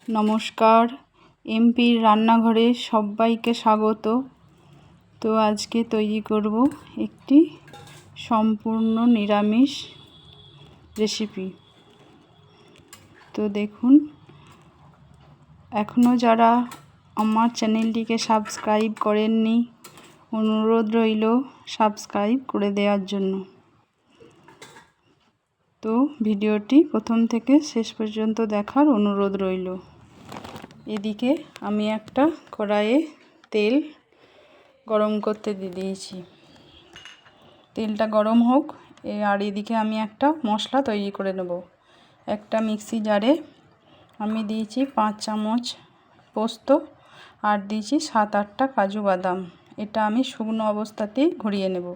নমস্কার, এমপির রান্নাঘরে সবাইকে স্বাগত। তো আজকে তৈরি করব একটি সম্পূর্ণ নিরামিষ রেসিপি। তো দেখুন, এখনও যারা আমার চ্যানেলটিকে সাবস্ক্রাইব করেননি, অনুরোধ রইল সাবস্ক্রাইব করে দেওয়ার জন্য। তো ভিডিওটি প্রথম থেকে শেষ পর্যন্ত দেখার অনুরোধ রইল। এদিকে আমি একটা কড়াইয়ে তেল গরম করতে দিয়ে দিয়েছি। তেলটা গরম হোক, আর এদিকে আমি একটা মশলা তৈরি করে নেব। একটা মিক্সি জারে আমি দিয়েছি 5 চামচ পোস্ত আর দিয়েছি 7-8টা কাজু বাদাম। এটা আমি শুকনো অবস্থাতেই ঘুরিয়ে নেব।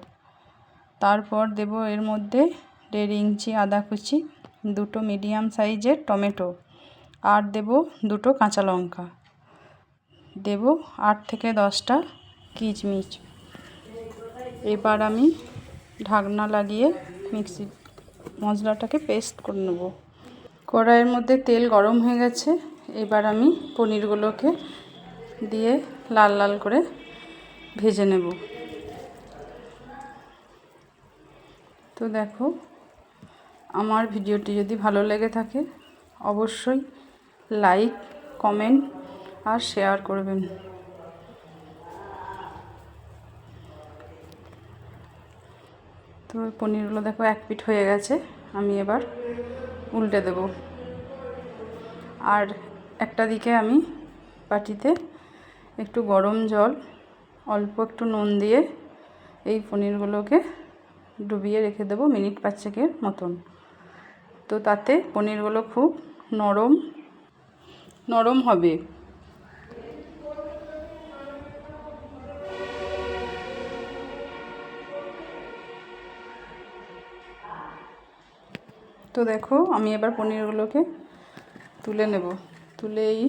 তারপর দেব এর মধ্যে 1.5 ইঞ্চি আদা কুচি, 2টো মিডিয়াম সাইজের টমেটো, আর দেব 2টো কাঁচা লঙ্কা, দেব 8 থেকে 10টা কিশমিশ। এবার আমি ঢাকনা লাগিয়ে মিক্সি মশলাটাকে পেস্ট করে নেব। কড়াইয়ের মধ্যে তেল গরম হয়ে গেছে। এবার আমি পনিরগুলোকে দিয়ে লাল লাল করে ভেজে নেব। তো দেখো, আমার ভিডিওটি যদি ভালো লেগে থাকে অবশ্যই লাইক, কমেন্ট আর শেয়ার করবেন। তো পনিরগুলো দেখো এক পিঠ হয়ে গেছে। আমি এবার উল্টে দেব। আর একটা দিকে আমি বাটিতে একটু গরম জল, অল্প একটু নুন দিয়ে এই পনিরগুলোকে ডুবিয়ে রেখে দেবো মিনিট 5-6 মতন। তো তাতে পনিরগুলো খুব নরম হবে। তো দেখো, আমি এবার পনিরগুলোকে তুলে নেব। তুলে এই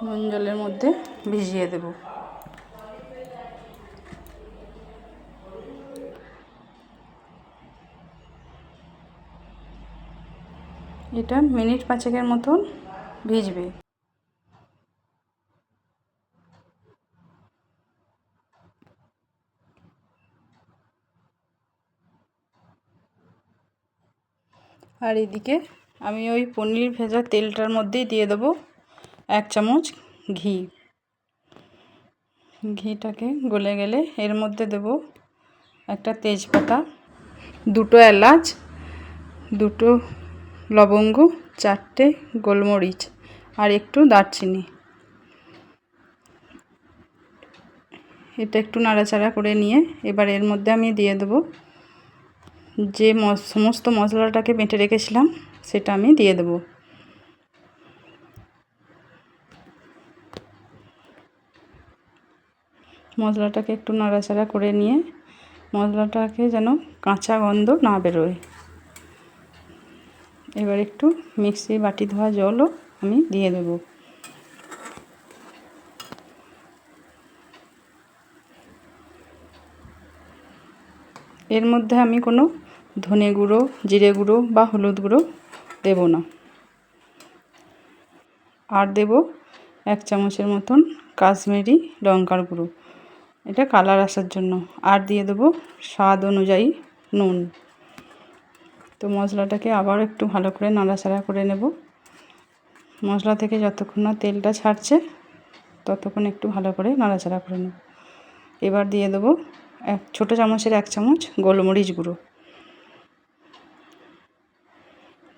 নুন জলের মধ্যে ভিজিয়ে দেব। এটা মিনিট 5-6 মতন ভিজবে। আর এদিকে আমি ওই পনির ভেজা তেলটার মধ্যেই দিয়ে দেবো 1 চামচ ঘি। ঘিটাকে গলে গেলে এর মধ্যে দেব একটা তেজপাতা, 2টো এলাচ, 2টো লবঙ্গ, 4টে গোলমরিচ আর একটু দারচিনি। এটা একটু নাড়াচাড়া করে নিয়ে এবার এর মধ্যে আমি দিয়ে দেব যে সমস্ত মশলাটাকে বেটে রেখেছিলাম সেটা আমি দিয়ে দেব। মশলাটাকে একটু নাড়াচাড়া করে নিয়ে মশলাটাকে যেন কাঁচা গন্ধ না বেরোয়। এবার একটু মিক্সি বাটি ধোয়া জলও আমি দিয়ে দেব। এর মধ্যে আমি কোনো ধনে গুঁড়ো, জিরে গুঁড়ো বা হলুদ গুঁড়ো দেব না। আর দেব 1 চামচের মতন কাশ্মীরি লঙ্কার গুঁড়ো, এটা কালার আসার জন্য। আর দিয়ে দেব স্বাদ অনুযায়ী নুন। তো মশলাটাকে আবার একটু ভালো করে নাড়াচাড়া করে নেব। মশলা থেকে যতক্ষণ না তেলটা ছাড়ছে ততক্ষণ একটু ভালো করে নাড়াচাড়া করে নেব। এবার দিয়ে দেব ছোটো চামচের 1 চামচ গোলমরিচ গুঁড়ো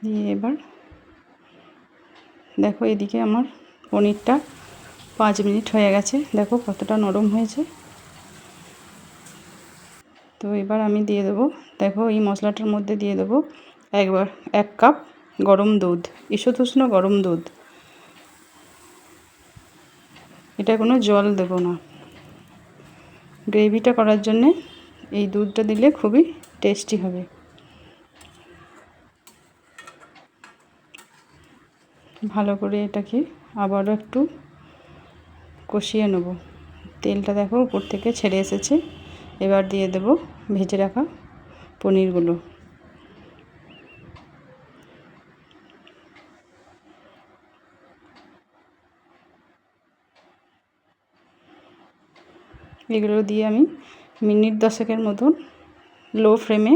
দিয়ে এবার দেখো, এদিকে আমার পনিরটা 5 মিনিট হয়ে গেছে। দেখো কতটা নরম হয়েছে। তো এবার আমি দিয়ে দেবো, দেখো এই মশলাটার মধ্যে দিয়ে দেবো 1 কাপ গরম দুধ, ঈষদুষ্ণ গরম দুধ। এটা কোনো জল দেব না। গ্রেভিটা করার জন্যে এই দুধটা দিলে খুবই টেস্টি হবে। ভালো করে এটাকে আবারও একটু কষিয়ে নেব। তেলটা দেখো উপর থেকে ছেড়ে এসেছে। এবার দিয়ে দেব ভেজে রাখা পনিরগুলো। এগুলো দিয়ে আমি মিনিট 10 মতন লো ফ্লেমে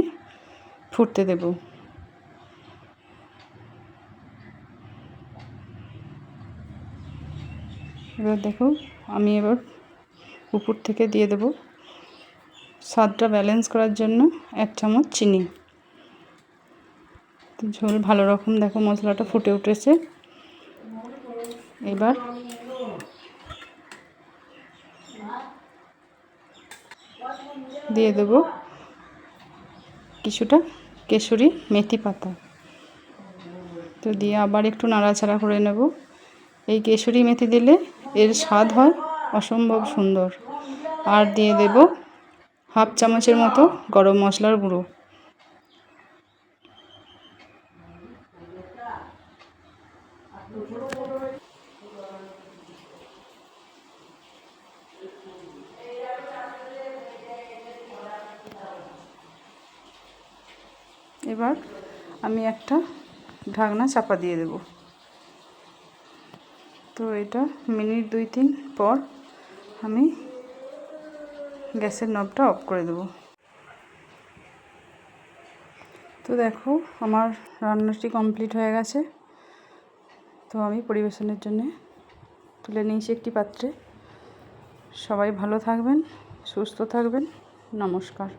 ফুটতে দেব। এবার দেখো আমি এবার উপর থেকে দিয়ে দেব স্বাদটা ব্যালেন্স করার জন্য 1 চামচ চিনি। ঝোল ভালো রকম দেখো মশলাটা ফুটে উঠেছে। এবার দিয়ে দেব কিছুটা কেশরি মেথি পাতা। তো দিয়ে আবার একটু নাড়াচাড়া করে নেব। এই কেশরি মেথি দিলে এর স্বাদ হয় অসম্ভব সুন্দর। আর দিয়ে দেব 1/2 চামচের মতো গরম মশলার গুঁড়ো। এবার আমি একটা ঢাকনা চাপা দিয়ে দেব। তো এটা মিনিট 2-3 পর আমি গ্যাসের নবটা অফ করে দেব। তো দেখো আমার রান্নাটি কমপ্লিট হয়ে গেছে। তো আমি পরিবেশনের জন্য তুলে নিয়েছি একটি পাত্রে। সবাই ভালো থাকবেন, সুস্থ থাকবেন। নমস্কার।